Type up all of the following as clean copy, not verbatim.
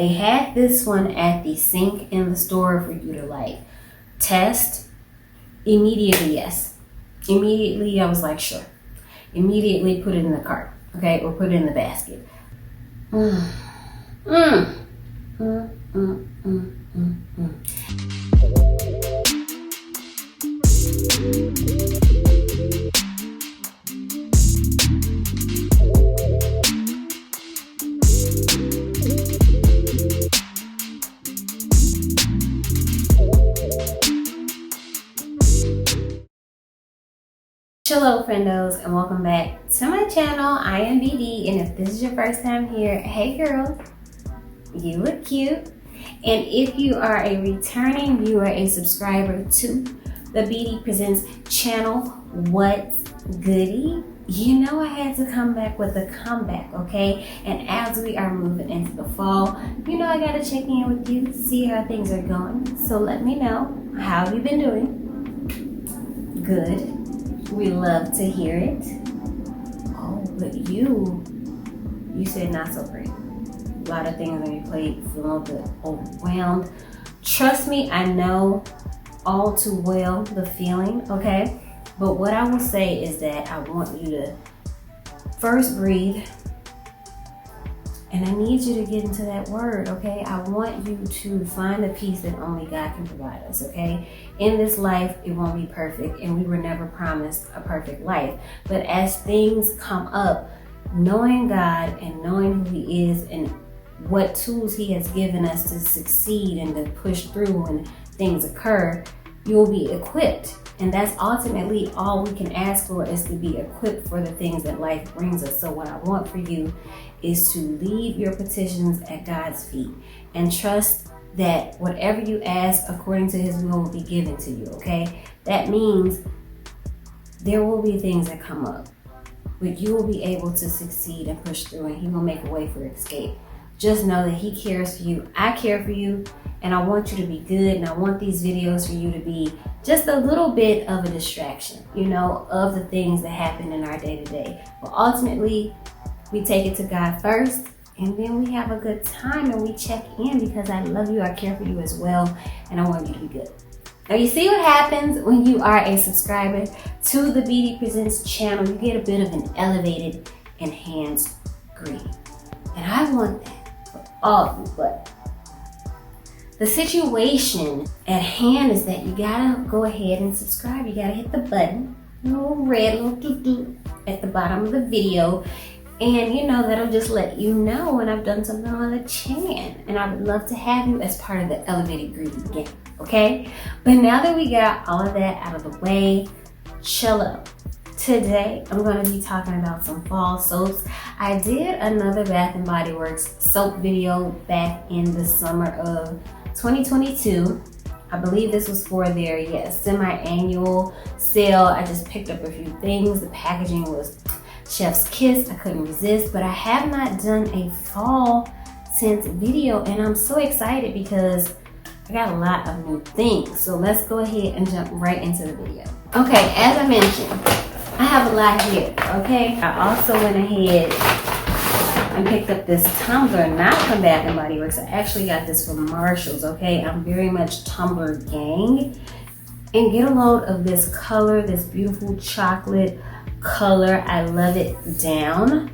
They had this one at the sink in the store for you to like test. Immediately, yes. Immediately, I was like, sure. Immediately put it in the cart, okay? Or put it in the basket. Hello friendos, and welcome back to my channel. I am beedee, and if this is your first time here, hey girl, you look cute. And if you are a returning viewer, a subscriber to the beedee Presents channel, what's goody? You know I had to come back with a comeback, okay? And as we are moving into the fall, you know I gotta check in with you to see how things are going. So let me know, how have you been doing? Good. We love to hear it. Oh, but you said not so great. A lot of things on your plate, feeling a little bit overwhelmed. Trust me, I know all too well the feeling, okay? But what I will say is that I want you to first breathe, and I need you to get into that word, okay? I want you to find the peace that only God can provide us, okay? In this life, it won't be perfect, and we were never promised a perfect life. But as things come up, knowing God and knowing who He is and what tools He has given us to succeed and to push through when things occur, you'll be equipped. And that's ultimately all we can ask for, is to be equipped for the things that life brings us. So what I want for you is to leave your petitions at God's feet and trust that whatever you ask according to His will be given to you, okay? That means there will be things that come up, but you will be able to succeed and push through, and He will make a way for escape. Just know that He cares for you. I care for you, and I want you to be good, and I want these videos for you to be just a little bit of a distraction, you know, of the things that happen in our day-to-day. But ultimately, we take it to God first, and then we have a good time and we check in, because I love you, I care for you as well, and I want you to be good. Now you see what happens when you are a subscriber to the beedee Presents channel. You get a bit of an elevated, enhanced greeting. And I want that for all of you, but the situation at hand is that you gotta go ahead and subscribe. You gotta hit the button, little red little doo-doo at the bottom of the video. And you know, that'll just let you know when I've done something on the channel. And I would love to have you as part of the elevated greeting game, okay? But now that we got all of that out of the way, Chello. Today, I'm gonna be talking about some fall soaps. I did another Bath & Body Works soap video back in the summer of 2022. I believe this was for their semi-annual sale. I just picked up a few things. The packaging was chef's kiss. I couldn't resist, but I have not done a fall scent video, and I'm so excited because I got a lot of new things. So let's go ahead and jump right into the video. Okay, as I mentioned, I have a lot here, okay? I also went ahead and picked up this tumbler, not from Bath & Body Works. I actually got this from Marshall's, okay? I'm very much tumbler gang. And get a load of this color, this beautiful chocolate color. I love it down.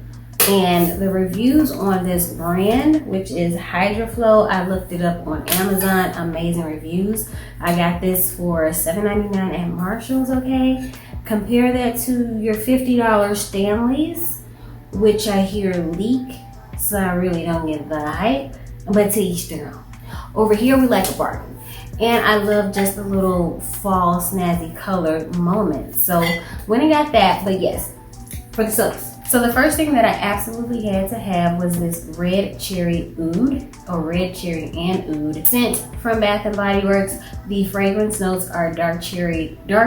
And the reviews on this brand, which is Hydroflow, I looked it up on Amazon. Amazing reviews. I got this for $7.99 at Marshall's, okay? Compare that to your $50 Stanley's, which I hear leak, so I really don't get the hype, but to each their own. Over here, we like a bargain. And I love just the little fall snazzy color moment. So when I got that, but yes, for the soaps. So the first thing that I absolutely had to have was this red cherry oud, or red cherry and oud scent from Bath & Body Works. The fragrance notes are dark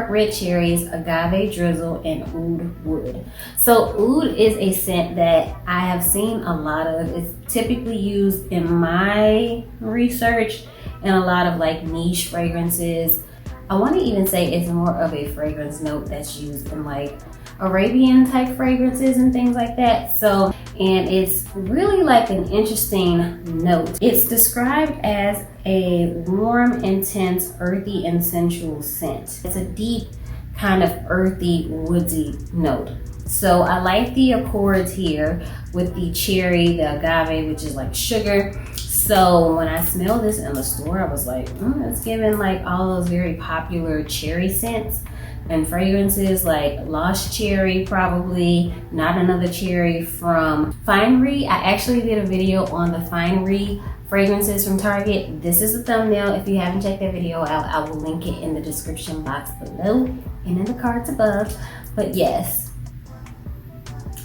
red cherries, agave drizzle, and oud wood. So oud is a scent that I have seen a lot of. It's typically used in my research in a lot of like niche fragrances. I want to even say it's more of a fragrance note that's used in like Arabian type fragrances and things like that. So, and it's really like an interesting note. It's described as a warm, intense, earthy, and sensual scent. It's a deep kind of earthy, woodsy note. So I like the accords here with the cherry, the agave, which is like sugar. So when I smelled this in the store, I was like, it's giving like all those very popular cherry scents and fragrances, like Lost Cherry, probably Not Another Cherry from Finery. I actually did a video on the Finery fragrances from Target. This is the thumbnail. If you haven't checked that video out, I will link it in the description box below and in the cards above. But yes,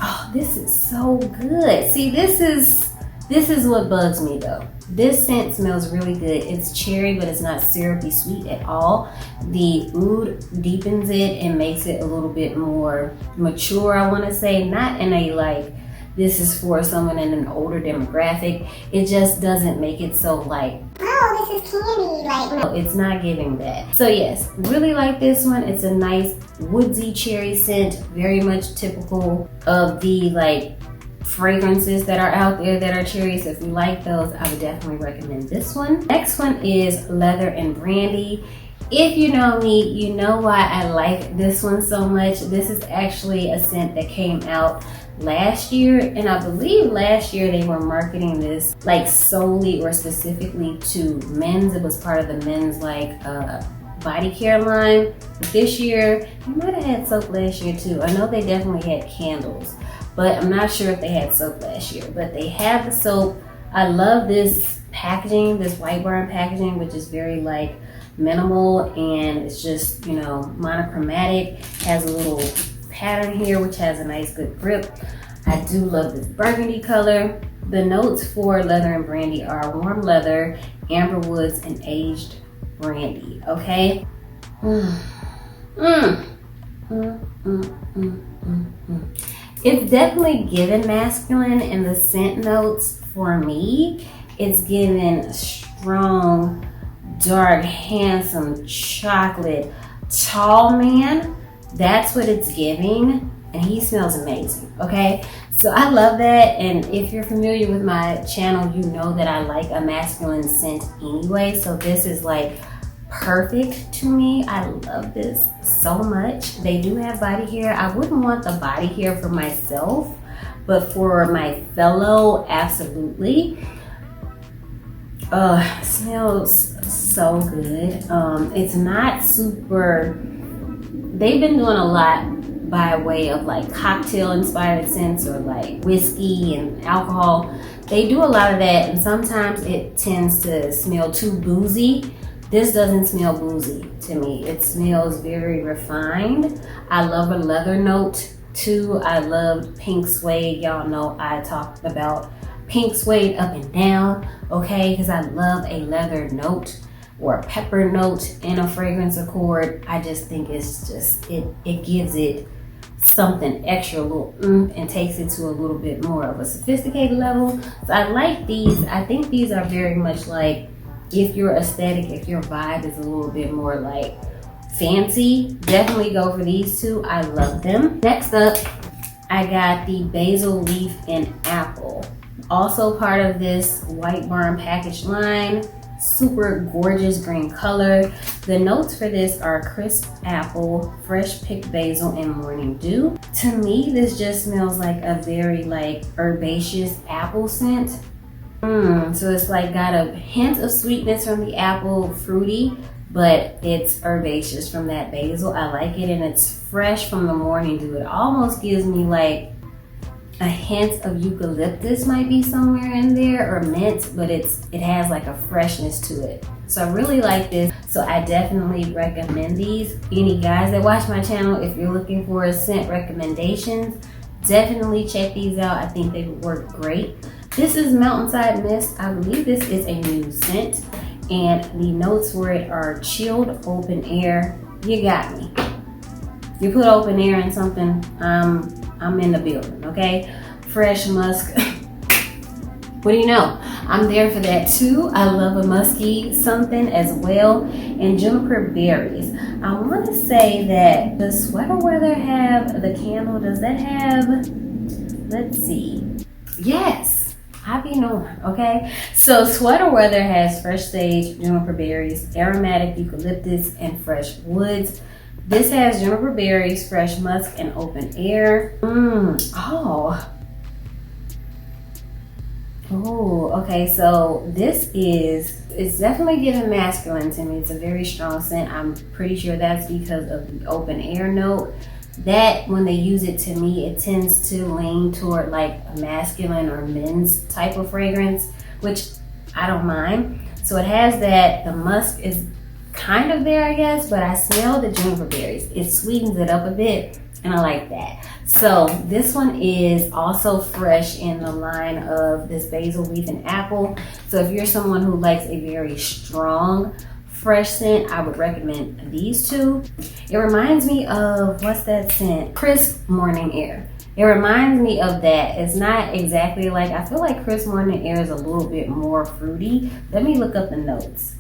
oh, this is so good. See, this is what bugs me though. This scent smells really good. It's cherry, but it's not syrupy sweet at all. The oud deepens it and makes it a little bit more mature, I want to say. Not in a like, this is for someone in an older demographic. It just doesn't make it so like, oh, this is candy. Like, no, it's not giving that. So yes, really like this one. It's a nice woodsy cherry scent, very much typical of the like fragrances that are out there that are cherry. So if you like those, I would definitely recommend this one. Next one is Leather and Brandy. If you know me, you know why I like this one so much. This is actually a scent that came out last year, and I believe last year they were marketing this like solely or specifically to men's. It was part of the men's like body care line. But this year, they might have had soap last year too. I know they definitely had candles, but I'm not sure if they had soap last year. But they have the soap. I love this packaging, this white barn packaging, which is very like minimal, and it's just, you know, monochromatic. Has a little pattern here, which has a nice good grip. I do love this burgundy color. The notes for Leather and Brandy are warm leather, amber woods, and aged brandy. Okay. It's definitely given masculine in the scent notes. For me, it's given strong, dark, handsome, chocolate, tall man. That's what it's giving, and he smells amazing. Okay, so I love that. And if you're familiar with my channel, you know that I like a masculine scent anyway. So this is like perfect to me. I love this so much. They do have body hair. I wouldn't want the body hair for myself, but for my fellow, absolutely. Smells so good. It's not super, they've been doing a lot by way of like cocktail inspired scents or like whiskey and alcohol. They do a lot of that, and sometimes it tends to smell too boozy. This doesn't smell boozy to me. It smells very refined. I love a leather note too. I loved pink suede. Y'all know I talked about pink suede up and down, okay? Because I love a leather note or a pepper note in a fragrance accord. I just think it's just, it gives it something extra, a little and takes it to a little bit more of a sophisticated level. So I like these. I think these are very much like, if your aesthetic, if your vibe is a little bit more like fancy, definitely go for these two. I love them. Next up, I got the Basil Leaf and Apple. Also part of this White Barn package line. Super gorgeous green color. The notes for this are crisp apple, fresh picked basil, and morning dew. To me, this just smells like a very like herbaceous apple scent. So it's like got a hint of sweetness from the apple, fruity, but it's herbaceous from that basil. I like it, and it's fresh from the morning dew. It almost gives me like a hint of eucalyptus might be somewhere in there, or mint, but it has like a freshness to it. So I really like this. So I definitely recommend these. Any guys that watch my channel, if you're looking for scent recommendations, definitely check these out. I think they would work great. This is Mountainside Mist. I believe this is a new scent, and the notes for it are chilled open air. You got me. You put open air in something, I'm in the building, okay? Fresh musk. What do you know? I'm there for that too. I love a musky something as well. And juniper berries. I want to say that the sweater weather have, the candle, does that have, let's see. Yes, I be knowing, okay? So Sweater Weather has fresh sage, juniper berries, aromatic eucalyptus, and fresh woods. This has juniper berries, fresh musk, and open air. Oh, okay, so it's definitely giving masculine to me. It's a very strong scent. I'm pretty sure that's because of the open air note. That, when they use it, to me, it tends to lean toward like a masculine or men's type of fragrance, which I don't mind. So it has that. The musk is kind of there, I guess, but I smell the juniper berries. It sweetens it up a bit, and I like that. So this one is also fresh in the line of this basil leaf and apple. So if you're someone who likes a very strong fresh scent, I would recommend these two. It reminds me of, what's that scent? Crisp Morning Air. It reminds me of that. It's not exactly like, I feel like Crisp Morning Air is a little bit more fruity. Let me look up the notes.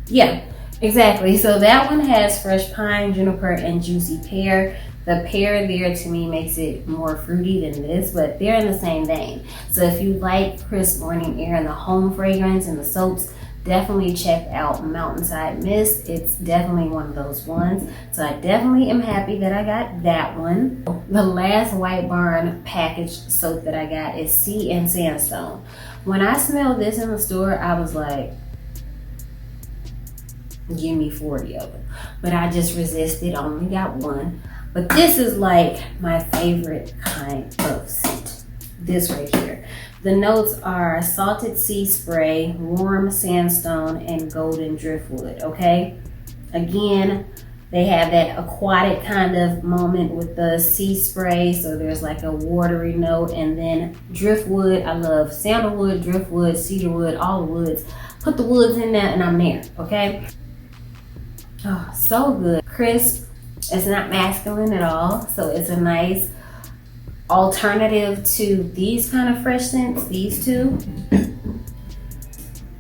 Yeah, exactly. So that one has fresh pine, juniper, and juicy pear. The pear there to me makes it more fruity than this, but they're in the same vein. So if you like Crisp Morning Air and the home fragrance and the soaps, definitely check out Mountainside Mist. It's definitely one of those ones. So I definitely am happy that I got that one. The last White Barn packaged soap that I got is Sea and Sandstone. When I smelled this in the store, I was like, give me 40 of them. But I just resisted, only got one. But this is like my favorite kind of scent. This right here. The notes are salted sea spray, warm sandstone, and golden driftwood, okay? Again, they have that aquatic kind of moment with the sea spray, so there's like a watery note, and then driftwood. I love sandalwood, driftwood, cedarwood, all the woods. Put the woods in there and I'm there, okay? Oh, so good. Crisp. It's not masculine at all, so it's a nice alternative to these kind of fresh scents, these two.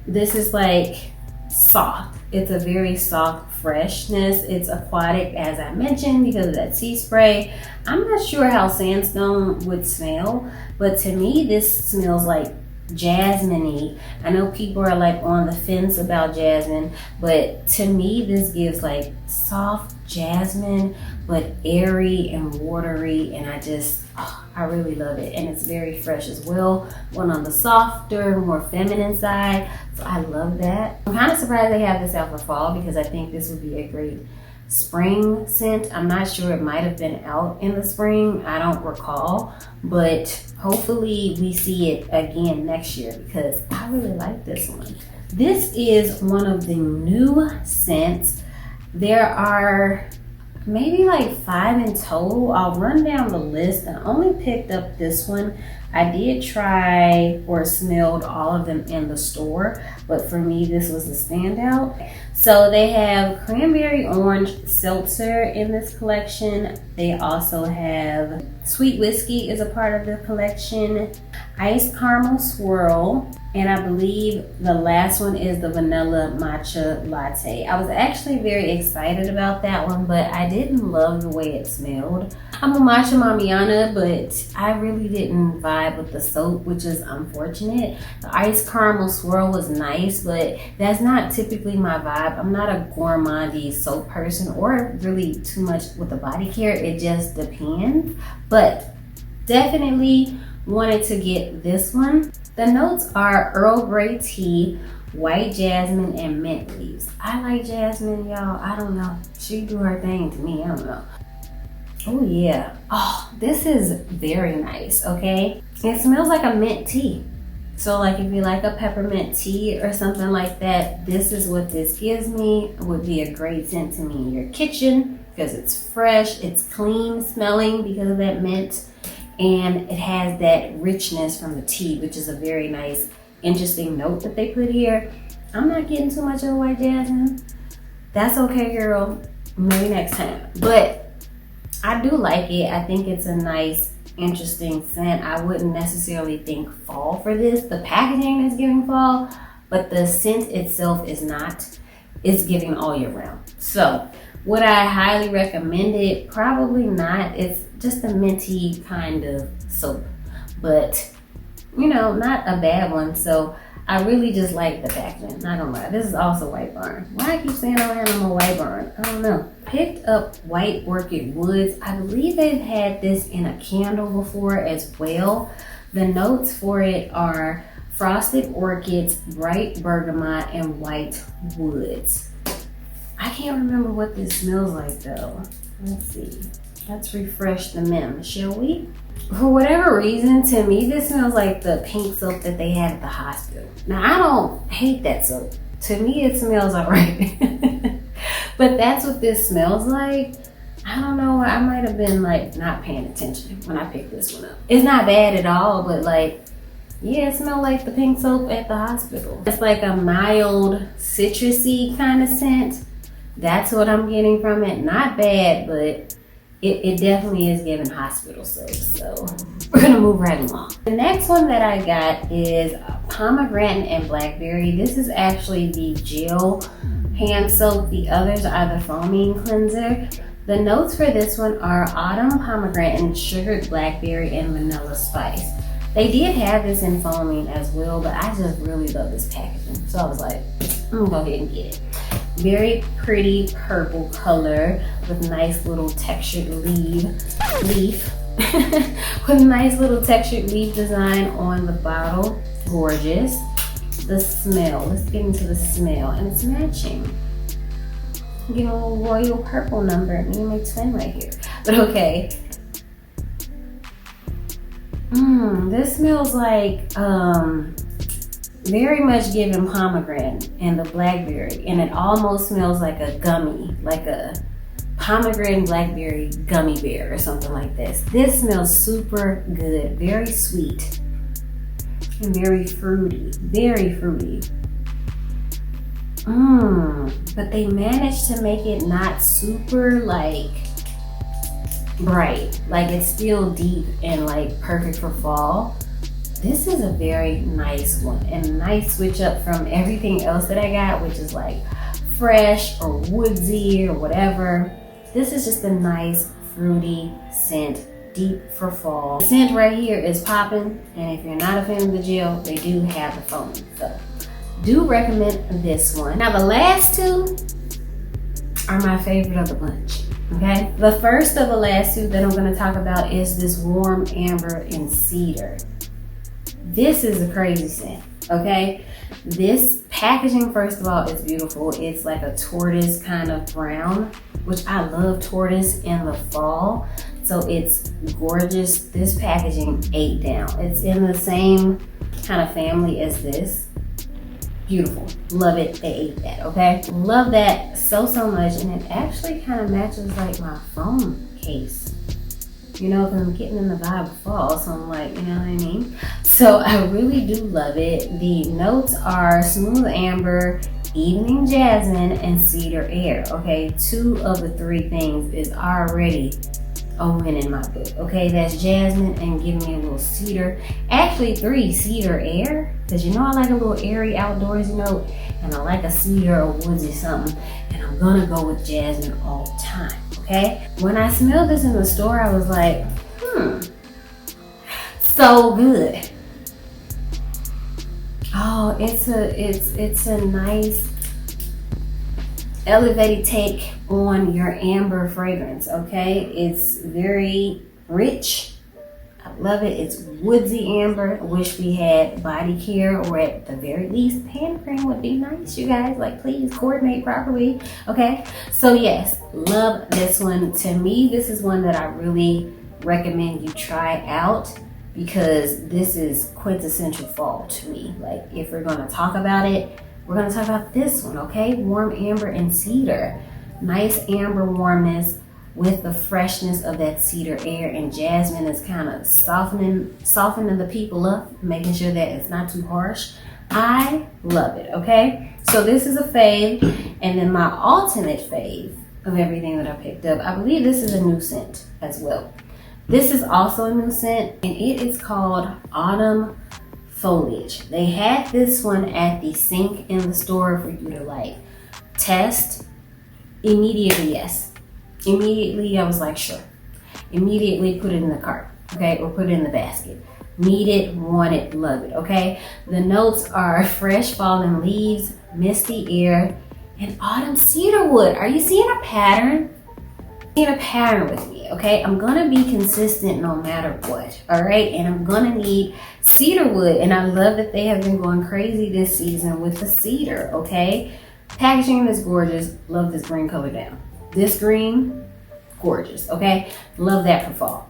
This is like soft. It's a very soft freshness. It's aquatic, as I mentioned, because of that sea spray. I'm not sure how sandstone would smell, but to me this smells like jasmine-y. I know people are like on the fence about jasmine, but to me this gives like soft jasmine, but airy and watery, and I really love it. And it's very fresh as well, one on the softer, more feminine side, so I love that. I'm kind of surprised they have this out for fall, because I think this would be a great spring scent. I'm not sure, it might have been out in the spring, I don't recall, but hopefully we see it again next year, because I really like this one. This is one of the new scents. There are maybe like 5 in total. I'll run down the list. I only picked up this one. I did try or smelled all of them in the store, but for me this was the standout. So they have cranberry orange seltzer in this collection. They also have sweet whiskey is a part of the collection, iced caramel swirl, and I believe the last one is the vanilla matcha latte. I was actually very excited about that one, but I didn't love the way it smelled. I'm a matcha mamiana, but I really didn't vibe with the soap, which is unfortunate. The iced caramel swirl was nice, but that's not typically my vibe. I'm not a gourmandy soap person, or really too much with the body care. It just depends, but definitely wanted to get this one. The notes are Earl Grey tea, white jasmine, and mint leaves. I like jasmine, y'all. I don't know. She do her thing to me. I don't know. Oh yeah. Oh, this is very nice, okay? It smells like a mint tea. So like if you like a peppermint tea or something like that, this is what this gives me. It would be a great scent to me in your kitchen, because it's fresh, it's clean smelling because of that mint, and it has that richness from the tea, which is a very nice, interesting note that they put here. I'm not getting too much of a white jasmine. That's okay, girl. Maybe next time. But I do like it. I think it's a nice, interesting scent. I wouldn't necessarily think fall for this. The packaging is giving fall, but the scent itself is not. It's giving all year round. So would I highly recommend it? Probably not. It's just a minty kind of soap, but you know, not a bad one. So I really just like the packaging, not gonna lie. This is also White Barn. Why I keep saying I don't have no more White Barn? I don't know. Picked up White Orchid Woods. I believe they've had this in a candle before as well. The notes for it are frosted orchids, bright bergamot, and white woods. I can't remember what this smells like though. Let's see. Let's refresh the mem, shall we? For whatever reason, to me, this smells like the pink soap that they had at the hospital. Now, I don't hate that soap. To me, it smells alright. But that's what this smells like. I don't know, I might have been like not paying attention when I picked this one up. It's not bad at all, but like, yeah, it smells like the pink soap at the hospital. It's like a mild citrusy kind of scent. That's what I'm getting from it. Not bad, but it definitely is giving hospital soap. So we're gonna move right along. The next one that I got is Pomegranate and Blackberry. This is actually the gel hand soap. The others are the foaming cleanser. The notes for this one are autumn pomegranate, sugared blackberry, and vanilla spice. They did have this in foaming as well, but I just really love this packaging. So I was like, I'm gonna go ahead and get it. Very pretty purple color with nice little textured leaf with nice little textured leaf design on the bottle. Gorgeous. The smell, let's get into the smell, and it's matching. Get a little royal purple number. Me and my twin right here. But okay. This smells like very much giving pomegranate and the blackberry, and it almost smells like a gummy, like a pomegranate blackberry gummy bear or something like this. This smells super good, very sweet and very fruity, very fruity. But they managed to make it not super like bright, like it's still deep and like perfect for fall. This is a very nice one and a nice switch up from everything else that I got, which is like fresh or woodsy or whatever. This is just a nice fruity scent, deep for fall. The scent right here is popping, and if you're not a fan of the gel, they do have the foam. So do recommend this one. Now the last two are my favorite of the bunch, okay? The first of the last two that I'm gonna talk about is this warm amber and cedar. This is a crazy scent, okay? This packaging, first of all, is beautiful. It's like a tortoise kind of brown, which I love tortoise in the fall. So it's gorgeous. This packaging ate down. It's in the same kind of family as this. Beautiful, love it, they ate that, okay? Love that so much, and it actually kind of matches like my phone case. You know, because I'm getting in the vibe of fall, so I'm like, you know what I mean? So I really do love it. The notes are smooth amber, evening jasmine, and cedar air, okay? 2 of the 3 things is already a win in my book, okay? That's jasmine and giving me a little cedar. Actually 3, cedar air, because you know I like a little airy outdoors note, and I like a cedar or woodsy something, and I'm gonna go with jasmine all the time, okay? When I smelled this in the store, I was like, so good. Oh, it's a nice elevated take on your amber fragrance, okay? It's very rich. I love it. It's woodsy amber. I wish we had body care, or at the very least hand cream would be nice, you guys. Like, please coordinate properly, okay? So yes, love this one. To me, this is one that I really recommend you try out, because this is quintessential fall to me. Like, if we're gonna talk about it, we're gonna talk about this one, okay? Warm amber and cedar. Nice amber warmness with the freshness of that cedar air, and jasmine is kind of softening the people up, making sure that it's not too harsh. I love it, okay? So this is a fave, and then my ultimate fave of everything that I picked up, I believe this is a new scent as well. This is also a new scent, and it is called Autumn Foliage. They had this one at the sink in the store for you to like test. Immediately, yes. Immediately, I was like, sure. Immediately put it in the cart, okay, or put it in the basket. Need it, want it, love it, okay? The notes are fresh fallen leaves, misty air, and autumn cedar wood. Are you seeing a pattern? Seeing a pattern with me, okay? I'm gonna be consistent no matter what, all right? And I'm gonna need cedar wood, and I love that they have been going crazy this season with the cedar, okay? Packaging is gorgeous. Love this green color down. This green, gorgeous, okay? Love that for fall.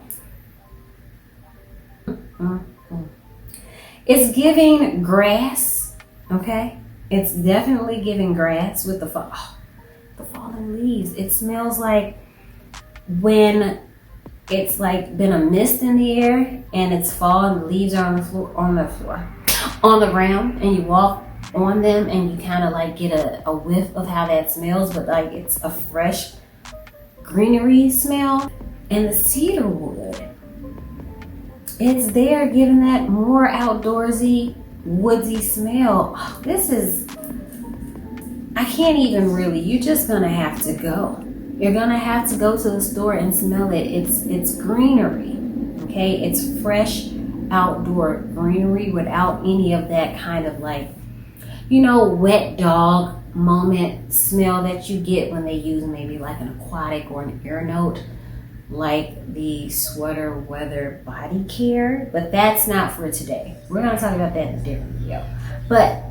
It's giving grass, okay? It's definitely giving grass with the fall. Oh, the fallen leaves. It smells like when it's like been a mist in the air and it's fall and the leaves are on the ground, and you walk on them and you kind of like get a whiff of how that smells, but like it's a fresh greenery smell. And the cedar wood, it's there giving that more outdoorsy, woodsy smell. Oh, this is, I can't even really, you're just gonna have to go. You're gonna have to go to the store and smell it. It's greenery, okay? It's fresh outdoor greenery without any of that kind of like, you know, wet dog moment smell that you get when they use maybe like an aquatic or an air note, like the Sweater Weather body care, but that's not for today. We're gonna talk about that in a different video. But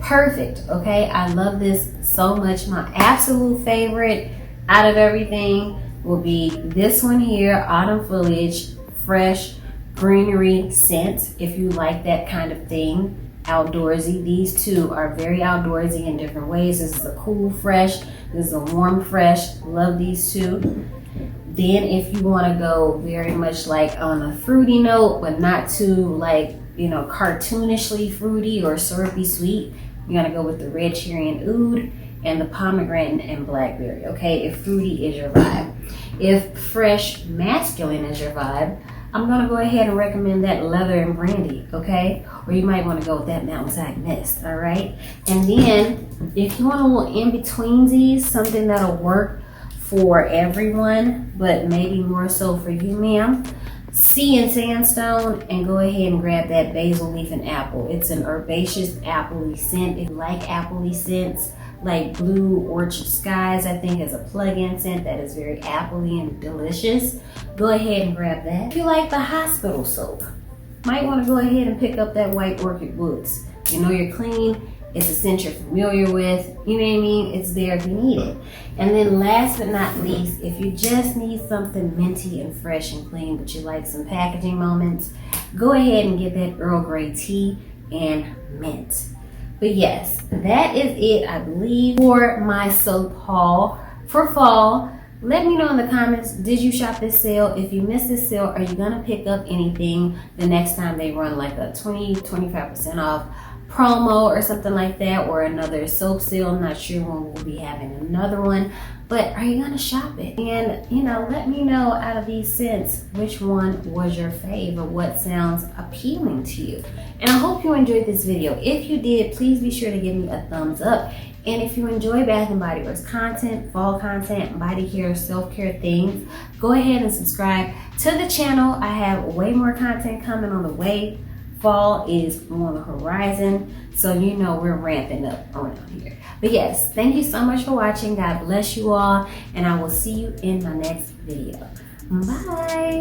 perfect, okay? I love this so much. My absolute favorite out of everything will be this one here, Autumn Foliage, fresh greenery scent. If you like that kind of thing, outdoorsy. These two are very outdoorsy in different ways. This is a cool fresh, this is a warm fresh. Love these two. Then if you want to go very much like on a fruity note, but not too like, you know, cartoonishly fruity or syrupy sweet, you gotta go with the red cherry and oud and the pomegranate and blackberry, okay? If fruity is your vibe. If fresh masculine is your vibe, I'm gonna go ahead and recommend that leather and brandy, okay? Or you might wanna go with that Mountainside Mist, all right? And then if you want a little in-betweensies, something that'll work for everyone, but maybe more so for you, ma'am, sea and sandstone, and go ahead and grab that basil leaf and apple. It's an herbaceous appley scent. If you like appley scents, like Blue Orchid Skies, I think, is a plug-in scent that is very appley and delicious. Go ahead and grab that. If you like the hospital soap, might want to go ahead and pick up that White Orchid Woods. You know you're clean. It's a scent you're familiar with. You know what I mean? It's there if you need it. And then last but not least, if you just need something minty and fresh and clean, but you like some packaging moments, go ahead and get that Earl Grey tea and mint. But yes, that is it, I believe, for my soap haul for fall. Let me know in the comments, did you shop this sale? If you missed this sale, are you gonna pick up anything the next time they run like a 20-25% off promo or something like that, or another soap sale? I'm not sure when we'll be having another one, but are you gonna shop it? And you know, let me know out of these scents which one was your fave or what sounds appealing to you. And I hope you enjoyed this video. If you did, please be sure to give me a thumbs up. And if you enjoy Bath & Body Works content, fall content, body care, self-care things, go ahead and subscribe to the channel. I have way more content coming on the way. Fall is on the horizon, so you know we're ramping up around here. But yes, thank you so much for watching. God bless you all, and I will see you in my next video. Bye.